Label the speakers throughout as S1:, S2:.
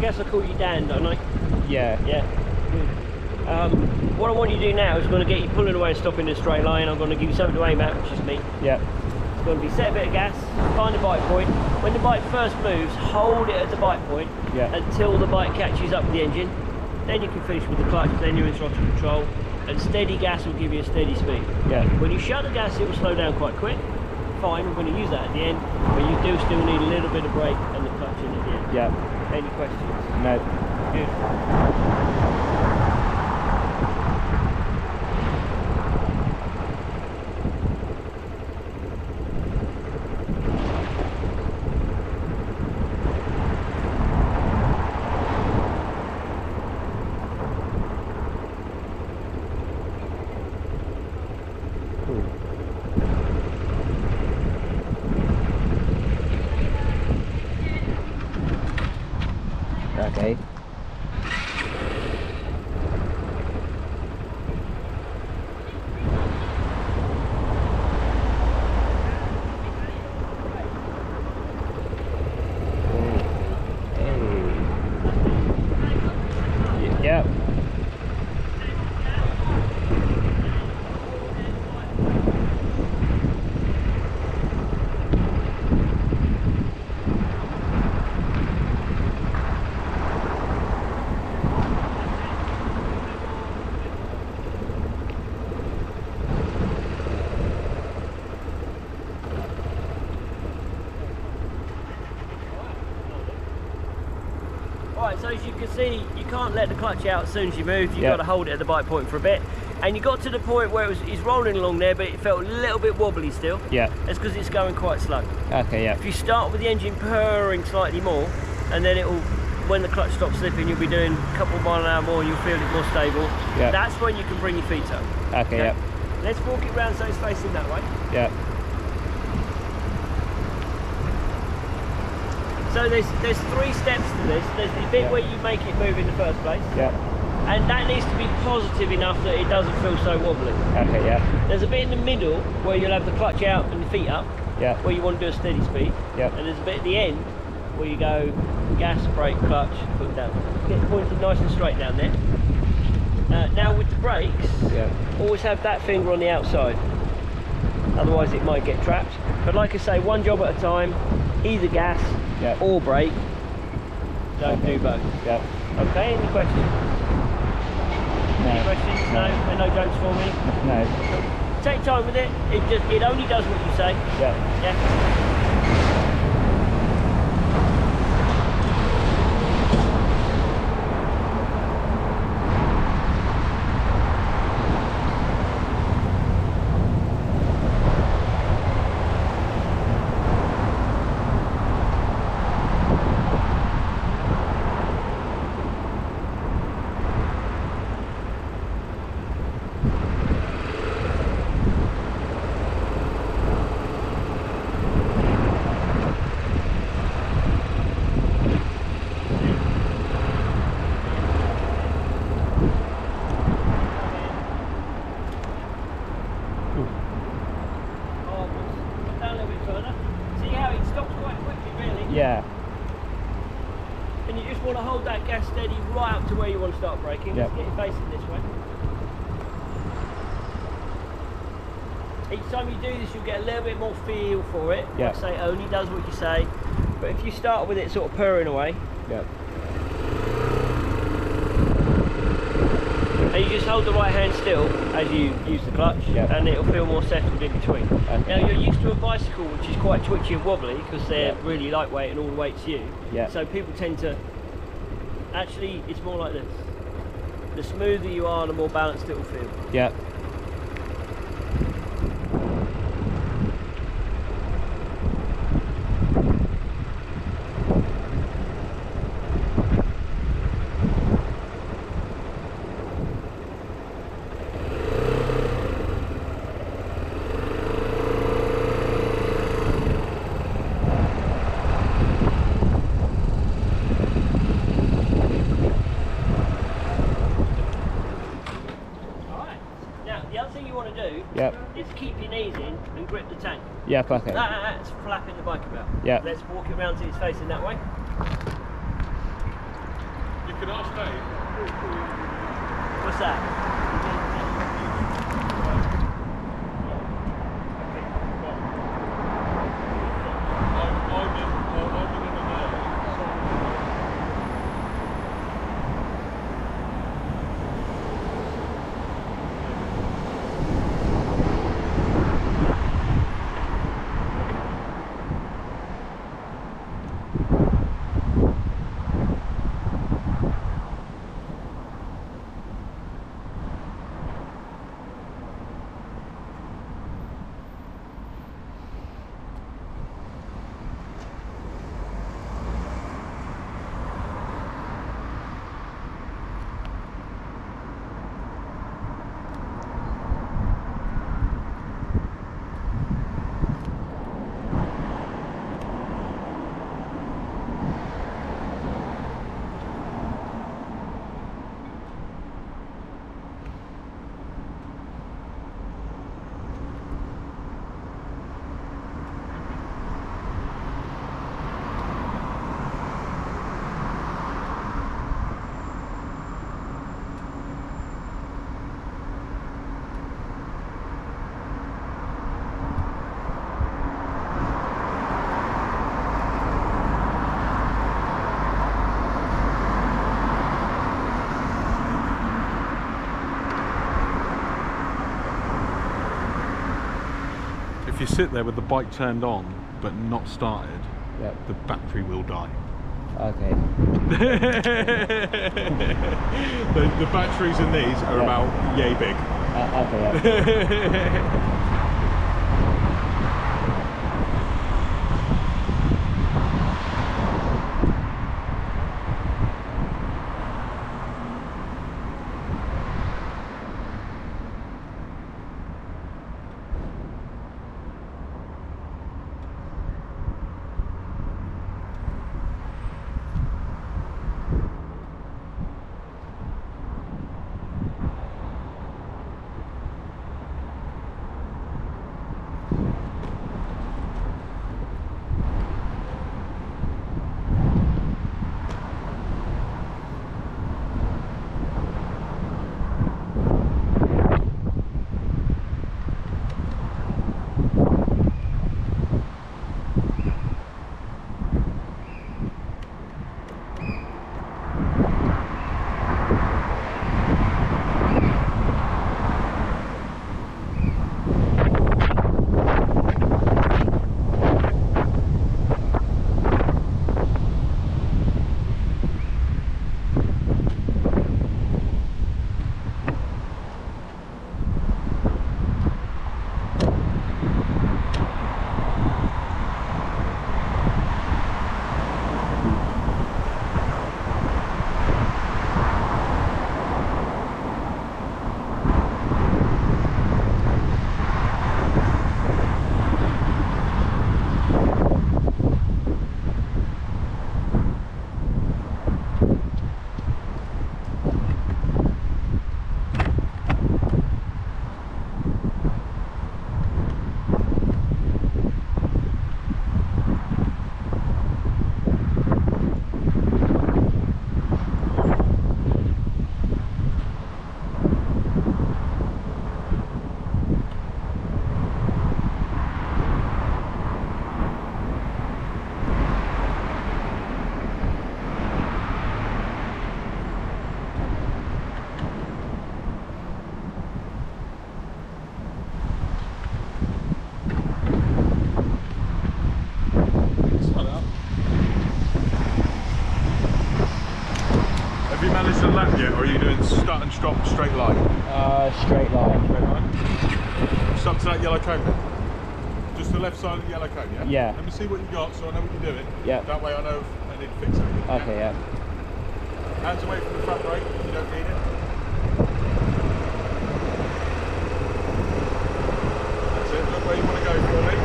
S1: guess I call you Dan, don't I?
S2: Yeah.
S1: Yeah. Good. What I want you to do now is going to get you pulling away and stopping in a straight line. I'm going to give you something to aim at, which is me.
S2: Yeah.
S1: It's going to be set a bit of gas, find the bite point. When the bike first moves, hold it at the bite point until the bike catches up with the engine. Then you can finish with the clutch, then you're in throttle control. And steady gas will give you a steady speed.
S2: Yeah.
S1: When you shut the gas, it will slow down quite quick. Fine, we're going to use that at the end, but you do still need a little bit of brake and the clutch in at the end.
S2: Yeah.
S1: Any questions?
S2: No.
S1: Good.
S2: Okay. Yeah.
S1: Right, so as you can see, you can't let the clutch out as soon as you move. You've got to hold it at the bite point for a bit. And you got to the point where it's rolling along there, but it felt a little bit wobbly still.
S2: Yeah.
S1: That's because it's going quite slow.
S2: Okay, yeah.
S1: If you start with the engine purring slightly more, and then it'll, when the clutch stops slipping, you'll be doing a couple of miles an hour more and you'll feel it more stable.
S2: Yeah.
S1: That's when you can bring your feet up.
S2: Okay, yeah.
S1: Let's walk it round so it's facing that way.
S2: Yeah.
S1: So there's 3 steps to this. There's the bit where you make it move in the first place.
S2: Yeah.
S1: And that needs to be positive enough that it doesn't feel so wobbly.
S2: Okay, yeah.
S1: There's a bit in the middle where you'll have the clutch out and the feet up.
S2: Yeah.
S1: Where you want to do a steady speed.
S2: Yeah.
S1: And there's a bit at the end where you go gas, brake, clutch, foot down. Get pointed nice and straight down there. Now with the brakes, always have that finger on the outside. Otherwise it might get trapped. But like I say, one job at a time, either gas or brake. Don't do both.
S2: Yeah.
S1: Okay, any questions?
S2: No.
S1: Any questions? No? And no jokes for me?
S2: No.
S1: Take time with it. It only does what you say.
S2: Yeah.
S1: Yeah.
S2: Yeah.
S1: And you just want to hold that gas steady right up to where you want to start braking.
S2: Yep.
S1: Let's get it facing this way. Each time you do this, you'll get a little bit more feel for it.
S2: Yep.
S1: Like I say, it only does what you say. But if you start with it sort of purring away, and you just hold the right hand still as you use the clutch, and it'll feel more settled in between.
S2: Okay.
S1: Now you're used to a bicycle which is quite twitchy and wobbly because they're really lightweight and all the weight's you. So people tend to, actually it's more like this. The smoother you are, the more balanced it will feel.
S2: Yeah.
S1: Is keep your knees in and grip the tank.
S2: Yeah, okay.
S1: That's flapping the bike about.
S2: Yeah.
S1: Let's walk it around till it's facing that way.
S3: can ask Dave.
S1: What's that?
S3: If you sit there with the bike turned on but not started,
S2: Yep.
S3: the battery will die.
S2: Okay.
S3: The batteries in these are about yay big.
S2: Okay. Yeah.
S3: managed to lap yet, or are you doing start and stop straight line?
S2: Straight line.
S3: Straight line. Stuck to that yellow cone then? Just the left side of the yellow cone, yeah?
S2: Yeah.
S3: Let me see what you got so I know what you're doing.
S2: Yeah.
S3: That way I know if I need to fix anything.
S2: Okay, yeah.
S3: Hands away from the front brake if you don't need it. That's it, look where you want to go for me.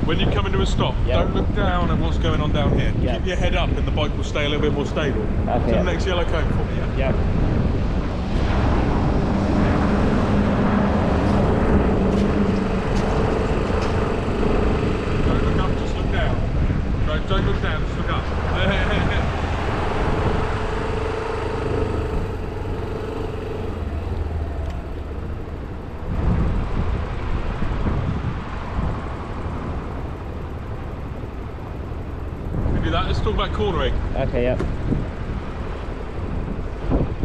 S3: When you come into a stop, don't look down at what's going on down here.
S2: Yep.
S3: Keep your head up and the bike will stay a little bit more stable.
S2: Okay.
S3: To the next yellow cone for me, yeah?
S2: Yep.
S3: don't look down, just look up. Do that. Let's talk about cornering.
S2: Okay, yep.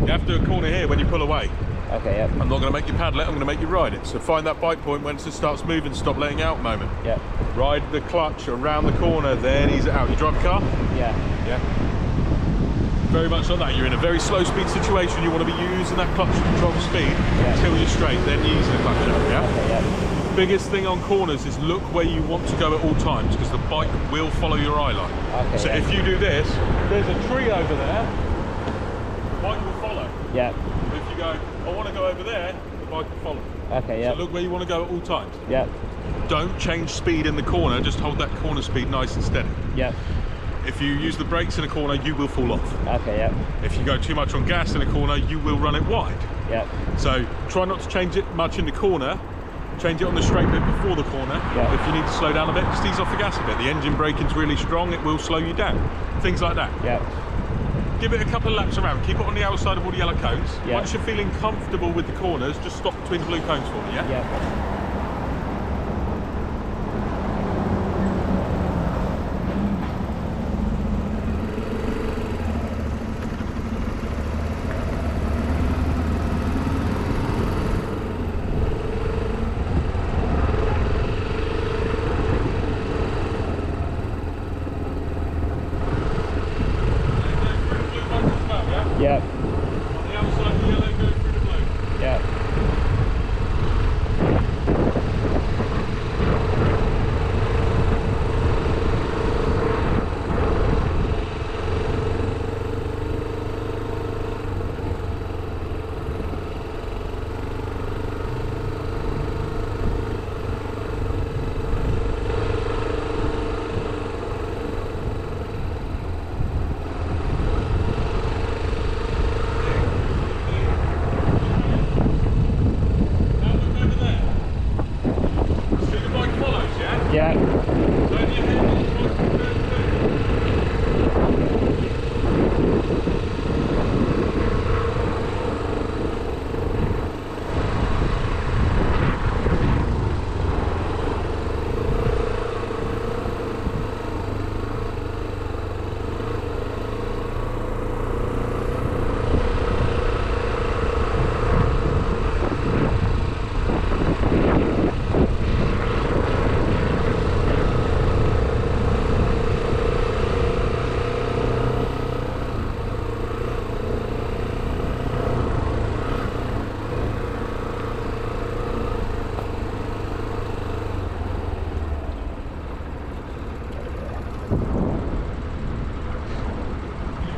S3: You have to do a corner here when you pull away.
S2: Okay, yep.
S3: I'm not going to make you paddle it, I'm going to make you ride it. So find that bite point when it starts moving, stop letting out moment.
S2: Yep.
S3: Ride the clutch around the corner, then ease it out. You drive a car?
S2: Yeah.
S3: Yeah. Very much like that. You're in a very slow speed situation, you want to be using that clutch to control the speed until you're straight, then you ease the clutch out, yeah?
S2: Okay, yep.
S3: Biggest thing on corners is look where you want to go at all times, because the bike will follow your eye line.
S2: Okay,
S3: So if you do this, there's a tree over there, the bike will follow.
S2: Yep.
S3: If you go, I want to go over there, the bike will follow.
S2: Okay, yep.
S3: So look where you want to go at all times.
S2: Yep.
S3: Don't change speed in the corner, just hold that corner speed nice and steady.
S2: Yep.
S3: If you use the brakes in a corner, you will fall off.
S2: Okay, yep.
S3: If you go too much on gas in a corner, you will run it wide.
S2: Yep.
S3: So try not to change it much in the corner, change it on the straight bit before the corner.
S2: Yeah.
S3: If you need to slow down a bit, just ease off the gas a bit. The engine braking's really strong, it will slow you down. Things like that.
S2: Yep.
S3: Give it a couple of laps around, keep it on the outside of all the yellow cones.
S2: Yeah.
S3: Once you're feeling comfortable with the corners, just stop between the blue cones for me, yeah?
S2: Yep. Yep.
S3: On the outside of the yellow, go through the blue.
S2: Yep.
S3: Now look over there. See the bike follows, yeah?
S2: Yep.
S3: Turn your head and try to turn through.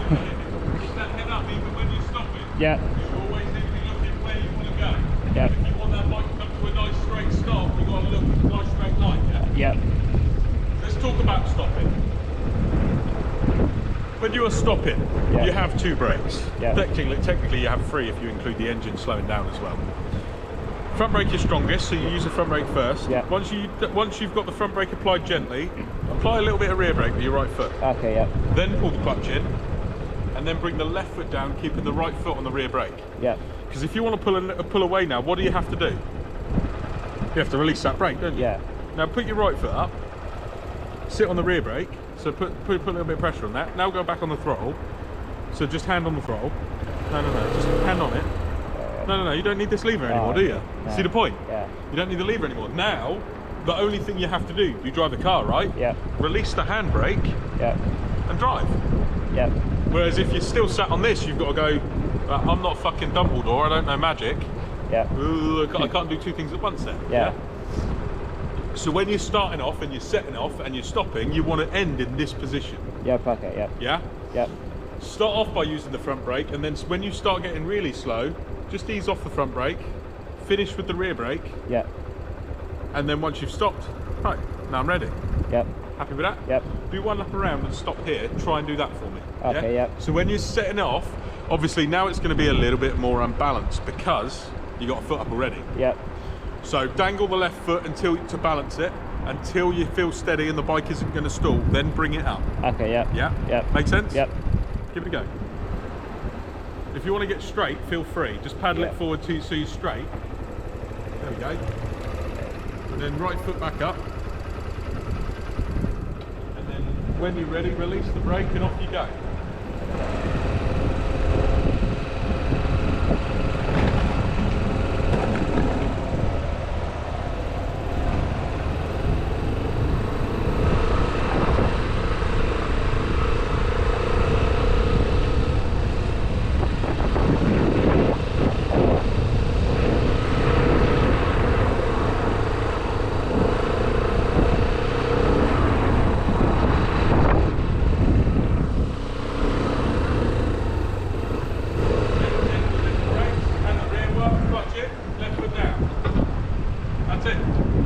S3: Keep that head up even when you're stopping.
S2: Yep.
S3: You always need to be looking where you want to go.
S2: Yep.
S3: If you want that bike to come to a nice straight stop, you've got to look at a nice straight line, yeah?
S2: Yep.
S3: Let's talk about stopping. When you are stopping,
S2: Yeah.
S3: you have two brakes.
S2: Yeah.
S3: Technically you have three if you include the engine slowing down as well. Front brake is strongest, so you use the front brake first.
S2: Yeah.
S3: Once you've got the front brake applied gently, apply a little bit of rear brake with your right foot.
S2: Okay, yep.
S3: Then pull the clutch in, and then bring the left foot down, keeping the right foot on the rear brake.
S2: Yep.
S3: Because if you want to pull away now, what do you have to do? You have to release that brake, don't you?
S2: Yeah.
S3: Now put your right foot up, sit on the rear brake, so put a little bit of pressure on that. Now go back on the throttle, so just hand on the throttle. No, just hand on it. No, you don't need this lever anymore, do you?
S2: No.
S3: See the point?
S2: Yeah.
S3: You don't need the lever anymore. Now, the only thing you have to do, you drive the car, right?
S2: Yep.
S3: Release the handbrake
S2: Yep.
S3: and drive.
S2: Yep.
S3: Whereas if you're still sat on this, you've got to go, I'm not fucking Dumbledore, I don't know magic.
S2: Yep.
S3: I can't do two things at once then.
S2: Yeah.
S3: So when you're starting off and you're setting off and you're stopping, you want to end in this position.
S2: Yep. Okay. Yep.
S3: Yeah?
S2: Yep.
S3: Start off by using the front brake, and then when you start getting really slow, just ease off the front brake, finish with the rear brake,
S2: Yep.
S3: and then once you've stopped, right, now I'm ready.
S2: Yep.
S3: Happy with that?
S2: Yep.
S3: Do one lap around and stop here. Try and do that for me.
S2: Okay,
S3: yeah?
S2: yep.
S3: So when you're setting off, obviously now it's going to be a little bit more unbalanced because you got a foot up already.
S2: Yep.
S3: So dangle the left foot until to balance it. until you feel steady and the bike isn't going to stall, then bring it up.
S2: Okay, yep.
S3: Yeah?
S2: Yep.
S3: Make sense?
S2: Yep.
S3: Give it a go. If you want to get straight, feel free. Just paddle it forward so you're straight. There we go. And then right foot back up. And then when you're ready, release the brake and off you go.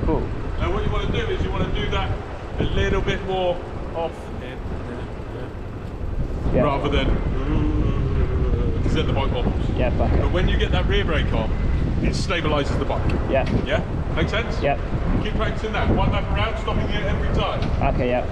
S2: Cool.
S3: Now what you want to do is you want to do that a little bit more off in, rather than because then the bike wobbles.
S2: Yeah, okay.
S3: But when you get that rear brake on, it stabilises the bike.
S2: Yeah.
S3: Yeah? Make sense?
S2: Yep.
S3: Keep practicing that. One lap around, stopping it every time.
S2: Okay, yep.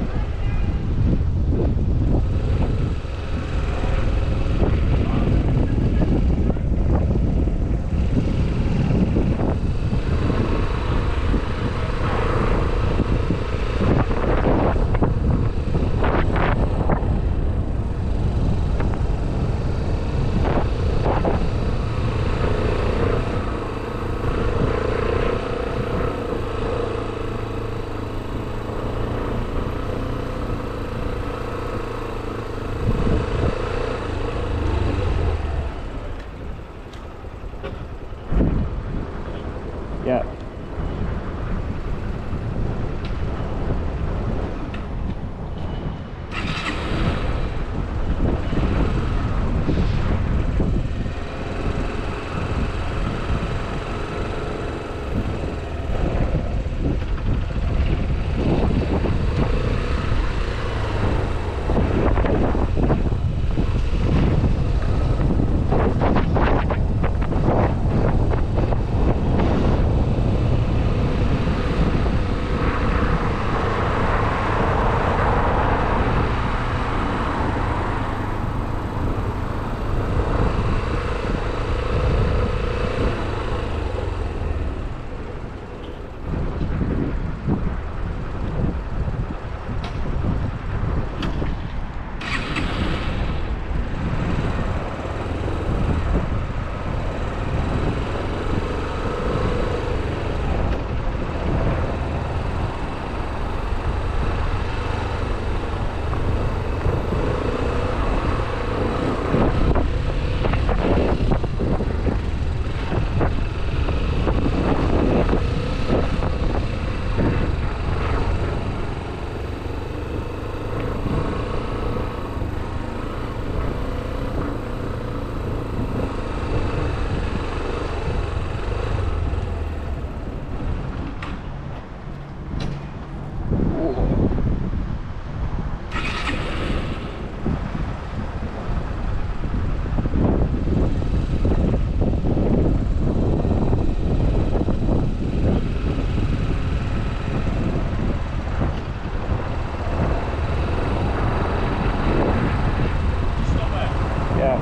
S2: Yeah.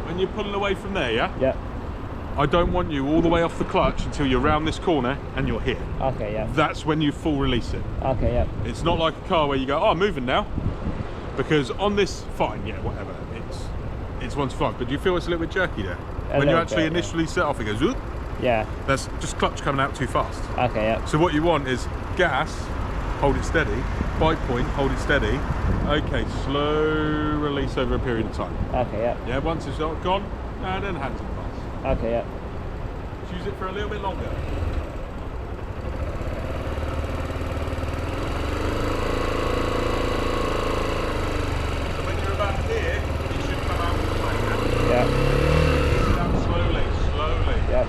S3: When you're pulling away from there, yeah?
S2: Yeah.
S3: I don't want you all the way off the clutch until you're round this corner and you're here.
S2: Okay, yeah.
S3: That's when you full release it.
S2: Okay, yeah.
S3: It's not like a car where you go, oh, I'm moving now. Because on this, fine, yeah, whatever. It's 125, but do you feel it's a little bit jerky there? When you actually initially set off, it goes, "Oop."
S2: Yeah.
S3: That's just clutch coming out too fast.
S2: Okay, yeah.
S3: So what you want is gas, hold it steady, bike point, hold it steady. Okay, slow release over a period of time.
S2: Okay, yeah.
S3: Yeah, once it's gone, then hands on the bus.
S2: Okay, yeah.
S3: Just use it for a little bit longer. So when you're about here, you should come out with the plane.
S2: Yeah.
S3: Ease it out slowly, slowly.
S2: Yep.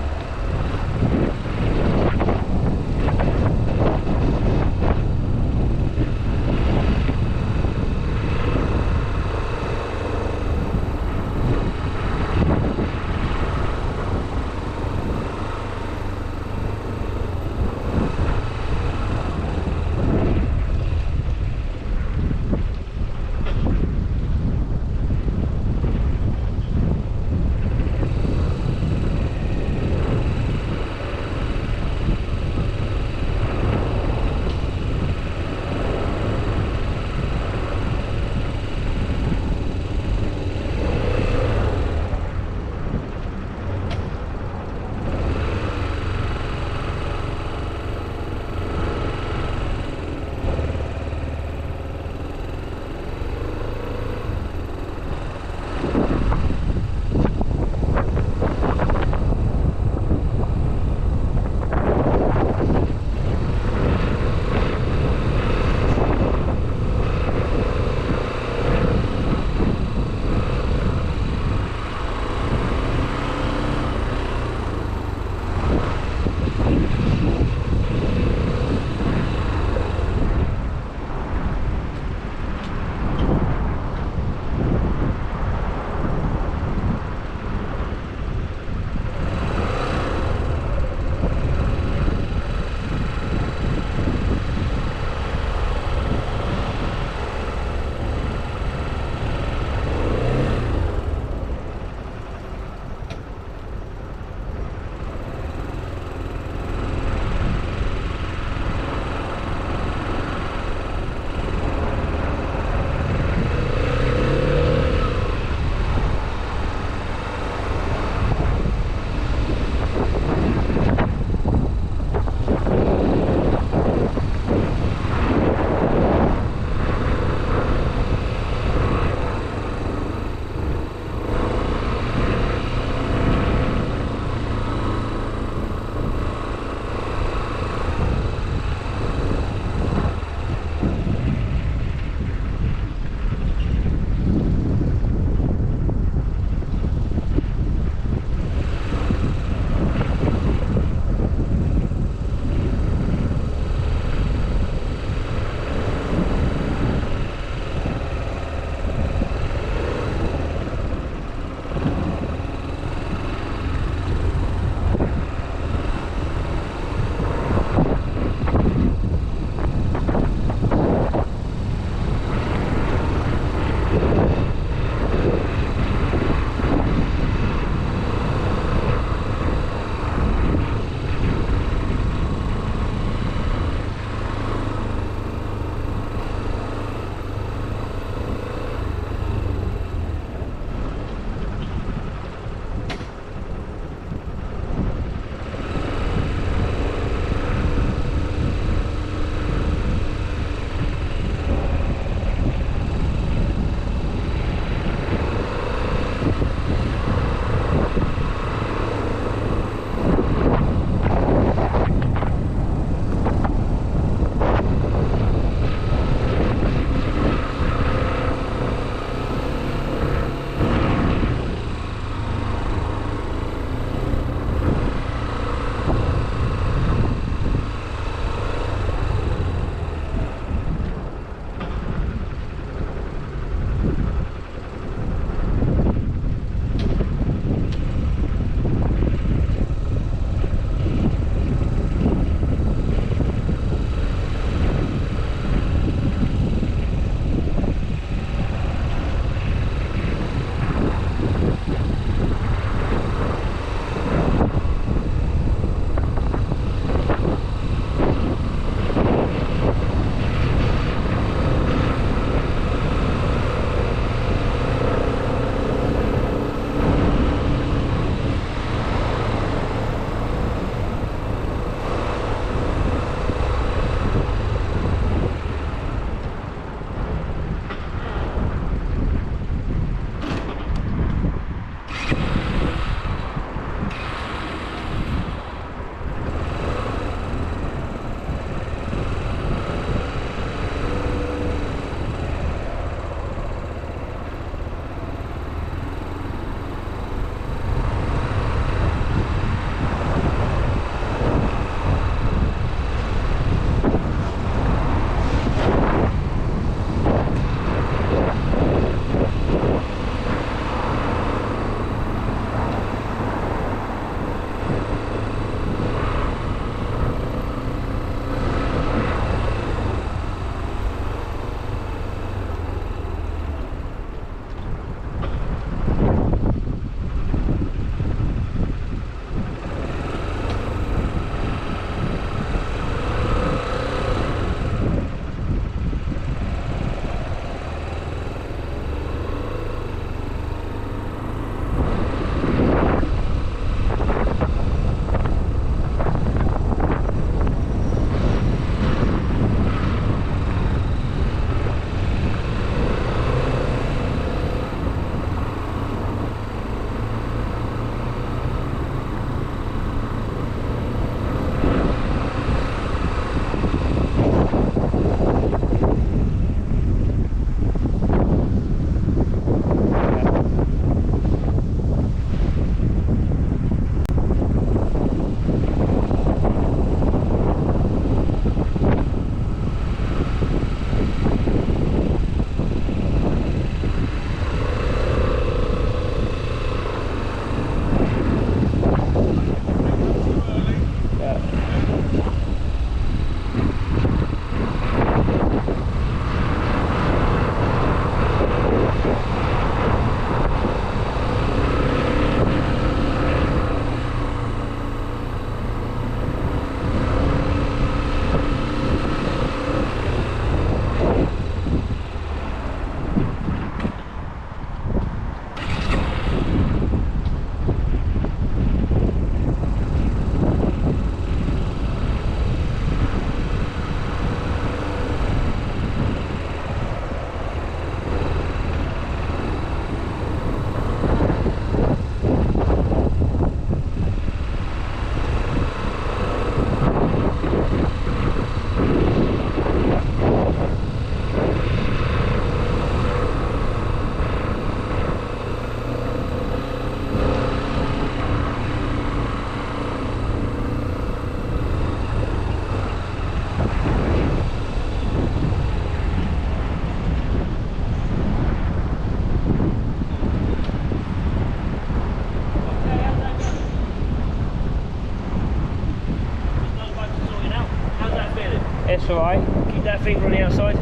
S2: alright.
S1: Keep that finger on the outside.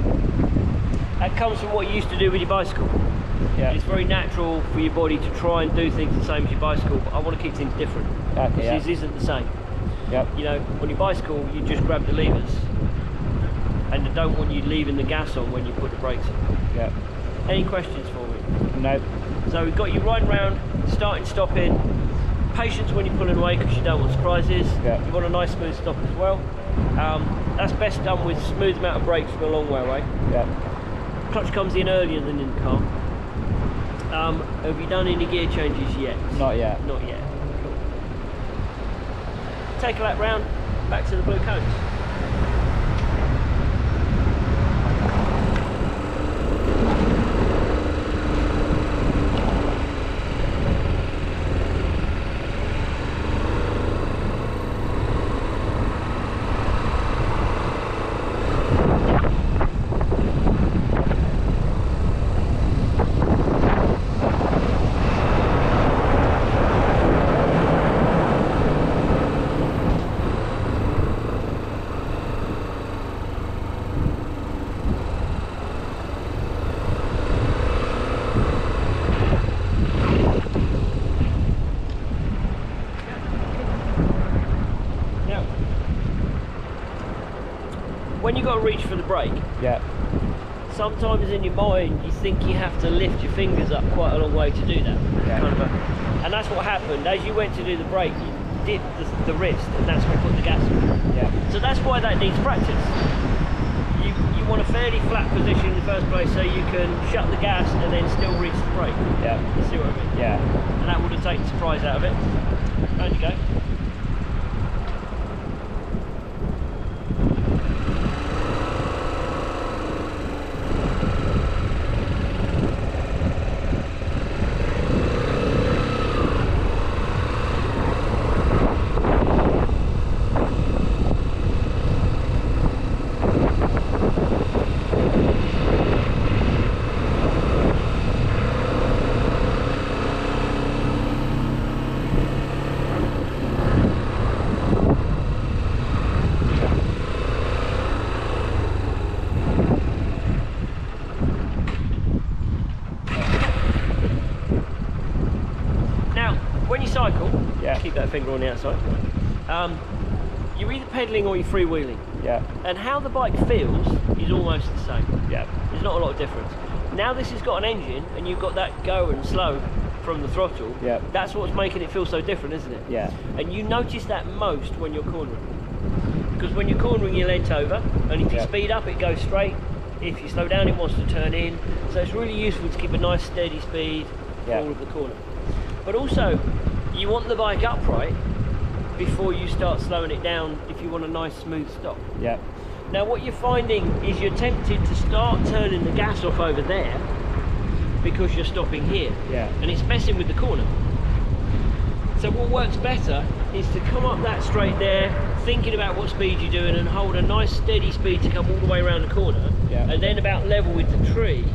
S1: That comes from what you used to do with your bicycle.
S2: Yeah.
S1: It's very natural for your body to try and do things the same as your bicycle, but I want to keep things different.
S2: Okay, yeah.
S1: This isn't the same.
S2: Yep.
S1: You know, on your bicycle, you just grab the levers, and I don't want you leaving the gas on when you put the brakes on.
S2: Yep.
S1: Any questions for me?
S2: No.
S1: So we've got you riding around, starting, stopping. Patience when you're pulling away because you don't want surprises.
S2: Yeah.
S1: You want a nice smooth stop as well. That's best done with smooth amount of brakes from a long way away.
S2: Yep.
S1: Clutch comes in earlier than in the car. Have you done any gear changes yet?
S2: Not yet.
S1: Not yet. Cool. Take a lap round, back to the blue coats. When you got to reach for the brake,
S2: Yeah.
S1: sometimes in your mind you think you have to lift your fingers up quite a long way to do that.
S2: Yeah.
S1: And that's what happened. As you went to do the brake, you dipped the wrist, and that's what put the gas on.
S2: Yeah.
S1: So that's why that needs practice. You want a fairly flat position in the first place so you can shut the gas and then still reach the brake.
S2: Yeah.
S1: You see what I mean?
S2: Yeah.
S1: And that would have taken the surprise out of it. Down you go. When you cycle,
S2: Yeah.
S1: keep that finger on the outside, you're either pedaling or you're freewheeling.
S2: Yeah.
S1: And how the bike feels is almost the same.
S2: Yeah.
S1: There's not a lot of difference. Now this has got an engine and you've got that go and slow from the throttle.
S2: Yeah.
S1: That's what's making it feel so different, isn't it?
S2: Yeah.
S1: And you notice that most when you're cornering. Because when you're cornering, you're leant over, and if you
S2: Yeah.
S1: speed up, it goes straight. If you slow down, it wants to turn in. So it's really useful to keep a nice steady speed for
S2: Yeah.
S1: all of the corner. But also, you want the bike upright before you start slowing it down if you want a nice smooth stop.
S2: Yeah.
S1: Now what you're finding is you're tempted to start turning the gas off over there because you're stopping here.
S2: Yeah.
S1: And it's messing with the corner. So what works better is to come up that straight there, thinking about what speed you're doing, and hold a nice steady speed to come all the way around the corner.
S2: Yeah.
S1: And then about level with the tree,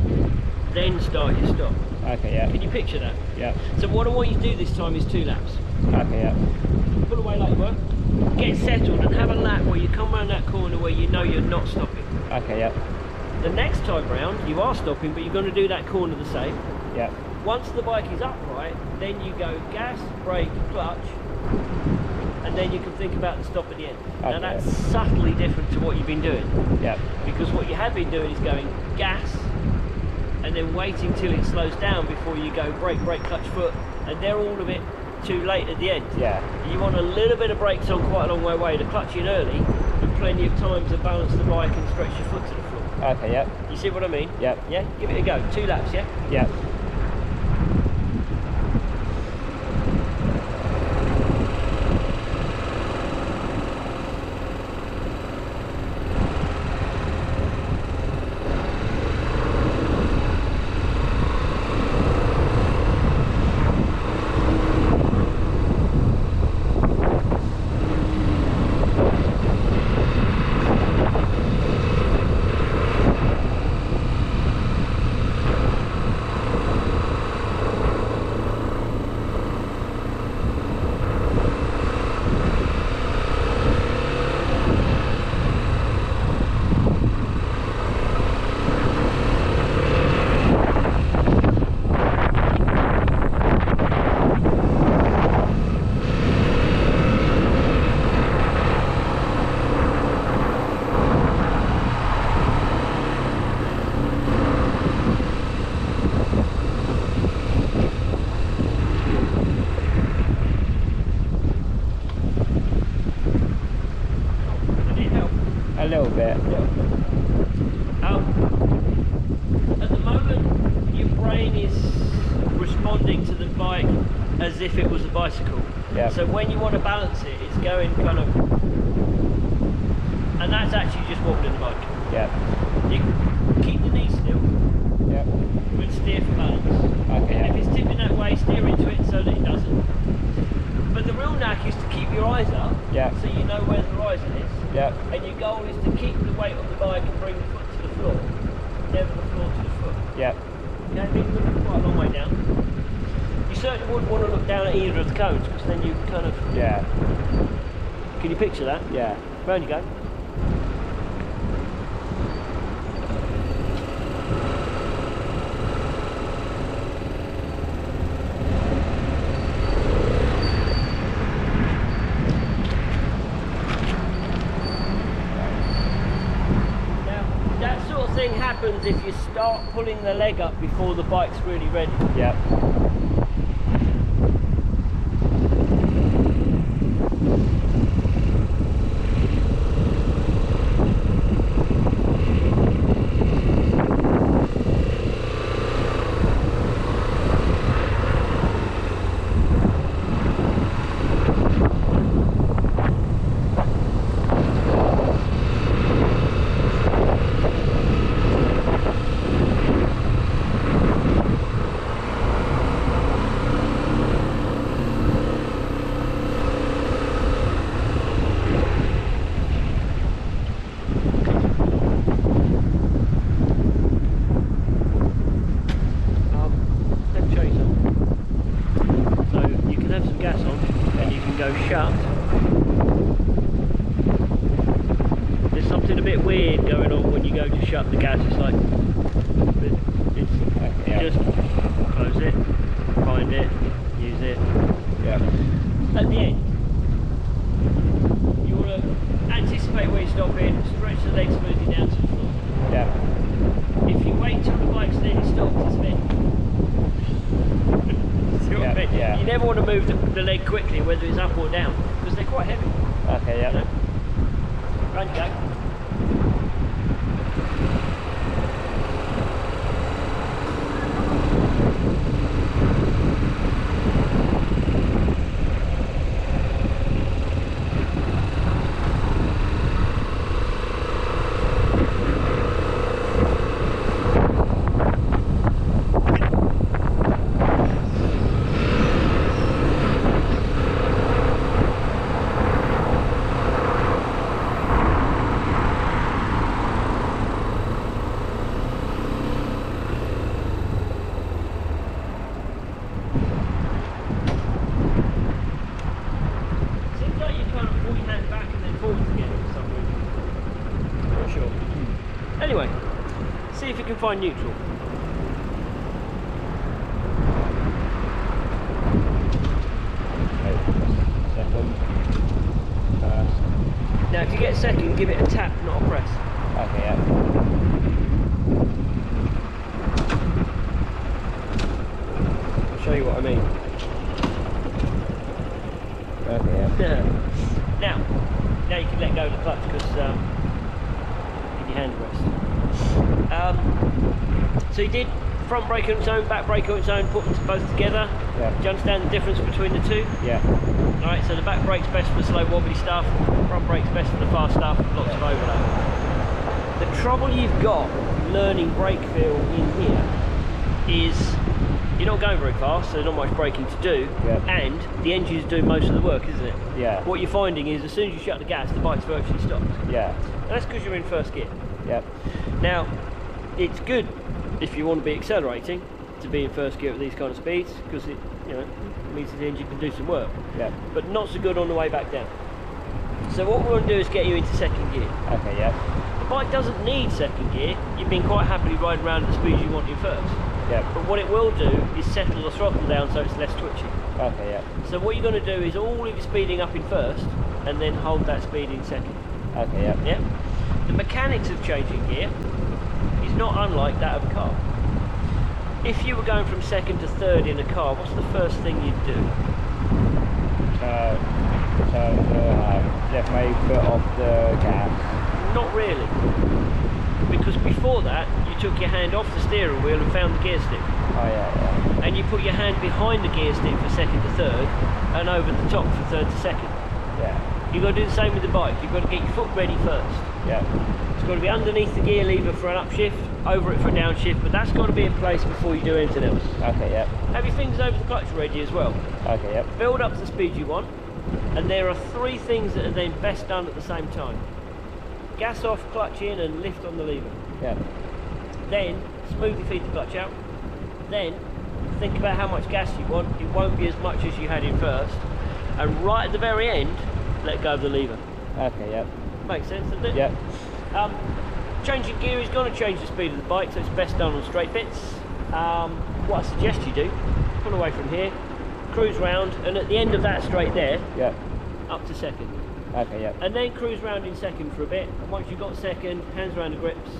S1: then start your stop.
S2: Okay, yeah.
S1: Can you picture that?
S2: Yeah.
S1: So what I want you to do this time is 2 laps.
S2: Okay, yeah.
S1: Pull away like you were, get settled and have a lap where you come around that corner where you know you're not stopping.
S2: Okay, yeah.
S1: The next time round you are stopping, but you're going to do that corner the same.
S2: Yeah.
S1: Once the bike is upright, then you go gas, brake, clutch, and then you can think about the stop at the end. Now
S2: Okay.
S1: that's subtly different to what you've been doing,
S2: Yeah.
S1: because what you have been doing is going gas and then waiting till it slows down before you go brake, brake, clutch, foot, and they're all a bit too late at the end.
S2: Yeah.
S1: You want a little bit of brakes on quite a long way away to clutch in early, and plenty of time to balance the bike and stretch your foot to the floor.
S2: Okay, yeah.
S1: You see what I mean?
S2: Yeah.
S1: Yeah? Give it a go. 2 laps, yeah?
S2: Yeah. A little bit.
S1: At the moment, your brain is responding to the bike as if it was a bicycle.
S2: Yeah.
S1: So when you want to balance it, it's going kind of, and that's actually just wobbling the bike.
S2: Yeah.
S1: You keep the knee still,
S2: Yeah.
S1: but steer for balance.
S2: Okay. Yeah.
S1: If it's tipping that way, steer into it so that it doesn't. But the real knack is to keep your eyes up,
S2: Yeah.
S1: so you know where the horizon is.
S2: Yeah.
S1: And your goal is to keep the weight on the bike and bring the foot to the floor, never the floor to the foot.
S2: Yeah.
S1: Okay, I mean, looking quite a long way down. You certainly wouldn't want to look down at either of the cones because then you kind of.
S2: Yeah.
S1: Can you picture that?
S2: Yeah.
S1: Round you go. Happens if you start pulling the leg up before the bike's really ready.
S2: Yeah. Shut. There's something a bit weird going on when you go to shut the gas. It's like just close it, find it, use it. Yeah.
S1: At the end, you want to anticipate where you're stopping, stretch the legs smoothly down to the floor.
S2: Yeah.
S1: If you wait till the bike's nearly stopped, it's spin.
S2: Yeah,
S1: I mean?
S2: yeah.
S1: You never want to move the leg quickly, whether it's up or down, because they're quite heavy.
S2: Okay, yeah.
S1: You know? Round you go. Anyway, see if you can find neutral.
S2: Second. First.
S1: Now if you get second, give it a tap, not a press.
S2: Okay, yeah.
S1: I'll show you what I mean.
S2: Okay, yeah.
S1: Now you can let go of the clutch because give your hand a rest. So you did front brake on its own, back brake on its own, put them both together.
S2: Yeah.
S1: Do you understand the difference between the two?
S2: Yeah.
S1: Alright, so the back brake's best for the slow wobbly stuff, front brake's best for the fast stuff, lots of overlap. The trouble you've got learning brake feel in here is you're not going very fast, so there's not much braking to do,
S2: Yeah.
S1: and the engine's doing most of the work, isn't it?
S2: Yeah.
S1: What you're finding is as soon as you shut the gas, the bike's virtually stopped.
S2: Yeah.
S1: And that's because you're in first gear.
S2: Yep.
S1: Now, it's good if you want to be accelerating to be in first gear at these kind of speeds, because it, means that the engine can do some work.
S2: Yep.
S1: But not so good on the way back down. So what we want to do is get you into second gear.
S2: Okay, yeah.
S1: The bike doesn't need second gear. You've been quite happily riding around at the speeds you want in first.
S2: Yep.
S1: But what it will do is settle the throttle down so it's less twitchy.
S2: Okay, yeah.
S1: So what you're going to do is all of your speeding up in first, and then hold that speed in second.
S2: Okay, yeah.
S1: Yeah. The mechanics of changing gear is not unlike that of a car. If you were going from second to third in a car, what's the first thing you'd do?
S2: Lift my foot off the gas.
S1: Not really. Because before that, you took your hand off the steering wheel and found the gear stick.
S2: Oh yeah.
S1: And you put your hand behind the gear stick for second to third, and over the top for third to second.
S2: Yeah.
S1: You've got to do the same with the bike. You've got to get your foot ready first.
S2: Yeah.
S1: It's got to be underneath the gear lever for an upshift, over it for a downshift, but that's got to be in place before you do anything else.
S2: Okay. Yeah.
S1: Have your fingers over the clutch ready as well.
S2: Okay. Yeah.
S1: Build up to the speed you want, and there are 3 things that are then best done at the same time. Gas off, clutch in, and lift on the lever.
S2: Yeah.
S1: Then smoothly feed the clutch out. Then think about how much gas you want. It won't be as much as you had in first. And right at the very end, let go of the lever.
S2: Okay. Yeah.
S1: Makes sense, doesn't it?
S2: Yeah.
S1: Changing gear is going to change the speed of the bike, so it's best done on straight bits. What I suggest you do, pull away from here, cruise round, and at the end of that straight there,
S2: Yeah.
S1: up to second.
S2: Okay. Yeah.
S1: And then cruise round in second for a bit, and once you've got second, hands around the grips.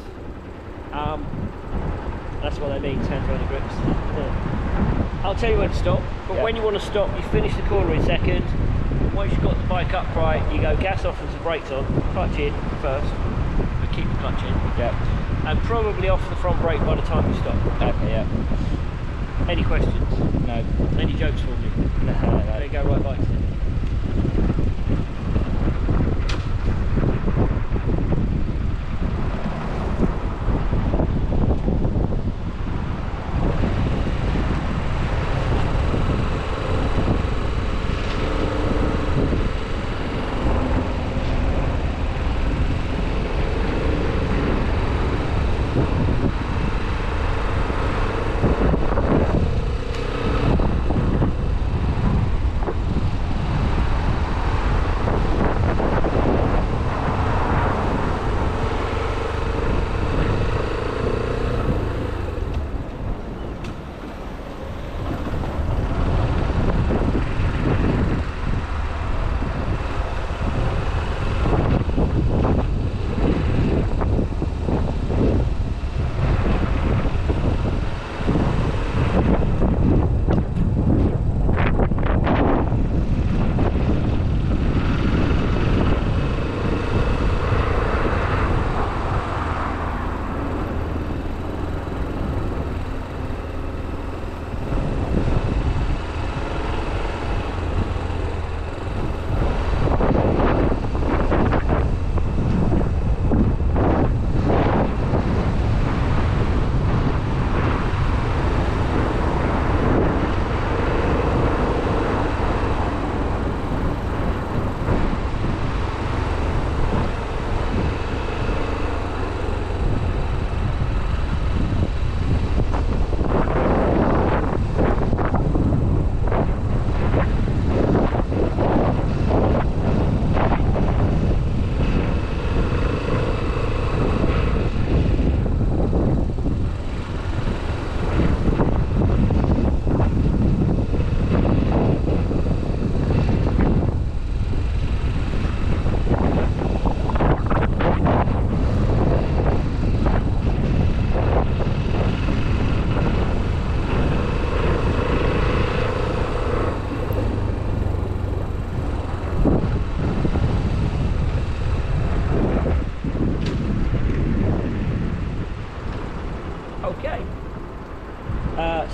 S1: That's what that means, hands around the grips. Yeah. I'll tell you when to stop, but
S2: Yeah.
S1: when you want to stop, you finish the corner in second. Once you've got the bike upright, you go gas off and some brakes on, clutch in first, but keep the clutch in,
S2: Yeah.
S1: and probably off the front brake by the time you stop.
S2: Okay. Yeah.
S1: Any questions?
S2: No.
S1: Any jokes for me?
S2: No.
S1: There you go, right bikes then.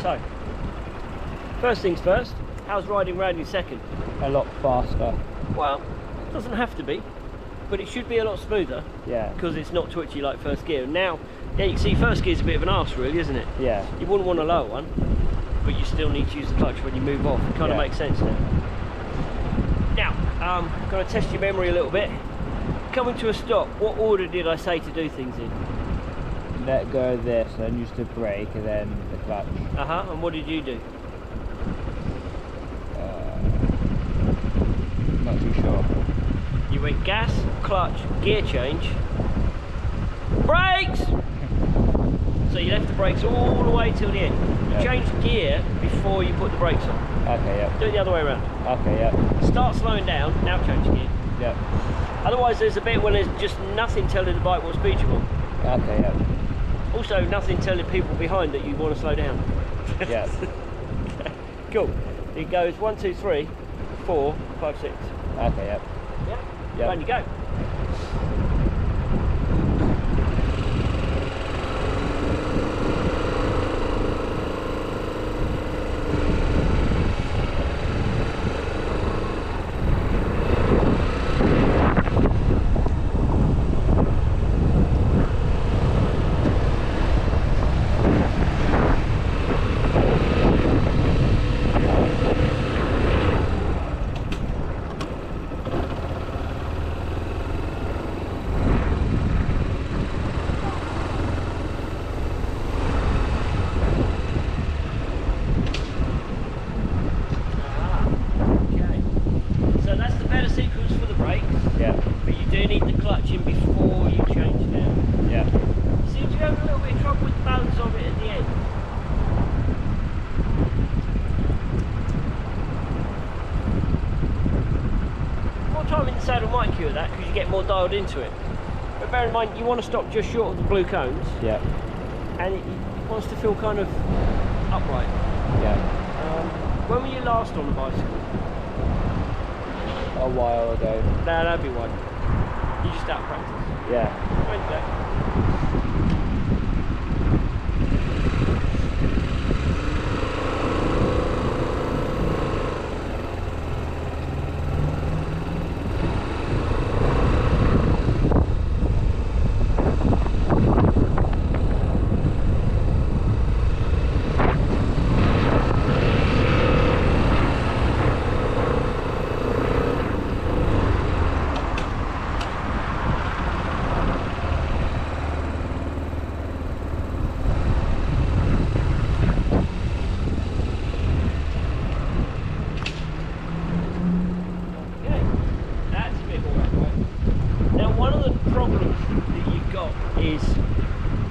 S1: So, first things first, how's riding round in second?
S2: A lot faster.
S1: Well, it doesn't have to be, but it should be a lot smoother
S2: Yeah.
S1: because it's not twitchy like first gear. And now, yeah, you can see first gear's a bit of an arse really, isn't it?
S2: Yeah.
S1: You wouldn't want a lower one, but you still need to use the clutch when you move off. It kind of
S2: Yeah.
S1: makes sense now. Now, I'm going to test your memory a little bit. Coming to a stop, what order did I say to do things in?
S2: Let go of this, then use the brake, and then the clutch.
S1: And what did you do?
S2: Not too sure.
S1: You went gas, clutch, gear change, brakes! So you left the brakes all the way till the end. You
S2: Yeah.
S1: changed gear before you put the brakes on.
S2: Okay, yeah.
S1: Do it the other way around.
S2: Okay, yeah.
S1: Start slowing down, now change gear.
S2: Yeah.
S1: Otherwise there's a bit when there's just nothing telling the bike what speed you want.
S2: Okay, yeah.
S1: Also nothing telling people behind that you want to slow down.
S2: Yeah.
S1: Cool. It goes 1, 2, 3, 4, 5, 6.
S2: Okay, yeah.
S1: Yeah?
S2: Yeah.
S1: Down you go. might cure that because you get more dialed into it. But bear in mind, you want to stop just short of the blue cones.
S2: Yeah.
S1: And it wants to feel kind of upright.
S2: Yeah.
S1: When were you last on a bicycle?
S2: A while ago.
S1: No, that'd be one. You just out of practice.
S2: Yeah.
S1: Wednesday.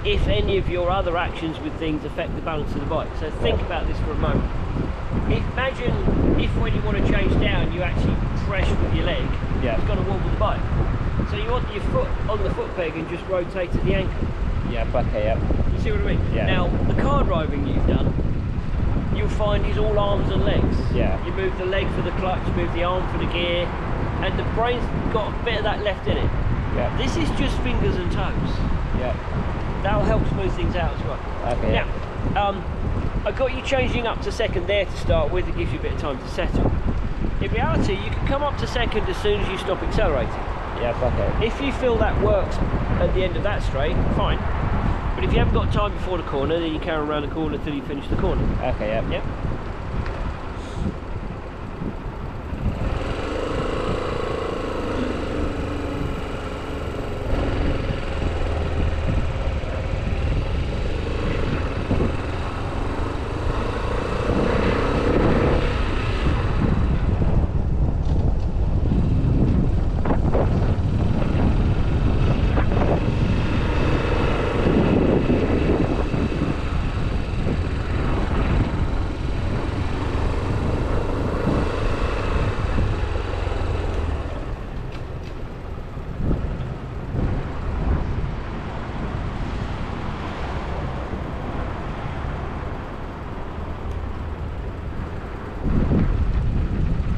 S1: If any of your other actions with things affect the balance of the bike. So think about this for a moment. Imagine if when you want to change down you actually press with your leg, it's going to wobble the bike. So you want your foot on the foot peg and just rotate at the ankle.
S2: Yeah, okay, yeah.
S1: You see what I mean?
S2: Yeah.
S1: Now, the car driving you've done, you'll find is all arms and legs.
S2: Yeah.
S1: You move the leg for the clutch, you move the arm for the gear, and the brain's got a bit of that left in it.
S2: Yeah.
S1: This is just fingers and toes.
S2: Yeah.
S1: That'll help smooth things out as well.
S2: Okay.
S1: Now, I got you changing up to second there to start with. It gives you a bit of time to settle. In reality, you can come up to second as soon as you stop accelerating.
S2: Yeah, okay.
S1: If you feel that works at the end of that straight, fine. But if you haven't got time before the corner, then you carry around the corner till you finish the corner.
S2: Okay, yeah.
S1: Yep.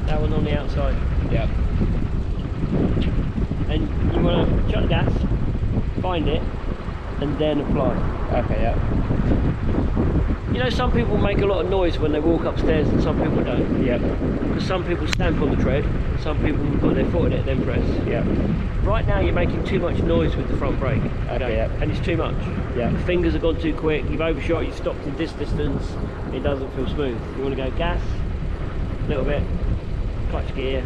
S1: That one on the outside.
S2: Yeah.
S1: And you want to shut the gas, find it, and then apply.
S2: Okay, yeah.
S1: You know, some people make a lot of noise when they walk upstairs and some people don't.
S2: Yeah.
S1: Because some people stamp on the tread, and some people put their foot in it, then press.
S2: Yeah.
S1: Right now you're making too much noise with the front brake.
S2: Okay, yeah.
S1: And it's too much.
S2: Yeah.
S1: The fingers have gone too quick, you've overshot, you've stopped in this distance, it doesn't feel smooth. You want to go gas, a little bit, clutch gear,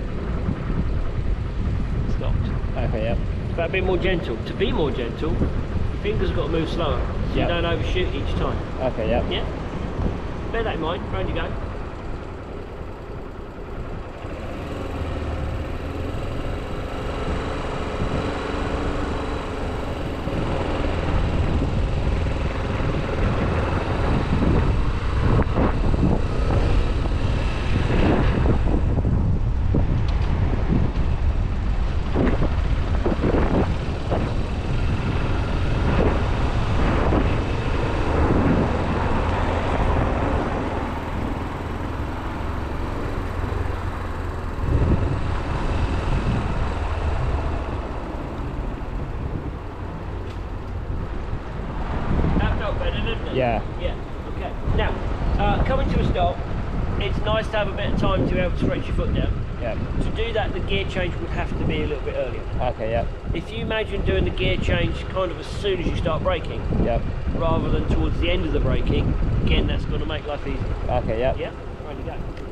S1: stopped.
S2: Okay, yeah.
S1: It's about being more gentle. To be more gentle, your fingers have got to move slower, so you don't overshoot each time.
S2: Okay, yeah.
S1: Yeah? Bear that in mind, round you go.
S2: Yeah.
S1: Yeah, okay. Now, coming to a stop, it's nice to have a bit of time to be able to stretch your foot down.
S2: Yeah.
S1: To do that, the gear change would have to be a little bit earlier.
S2: Okay, yeah.
S1: If you imagine doing the gear change kind of as soon as you start braking,
S2: Yep.
S1: rather than towards the end of the braking, again, that's going to make life easier.
S2: Okay, yeah.
S1: Yeah? Ready to go.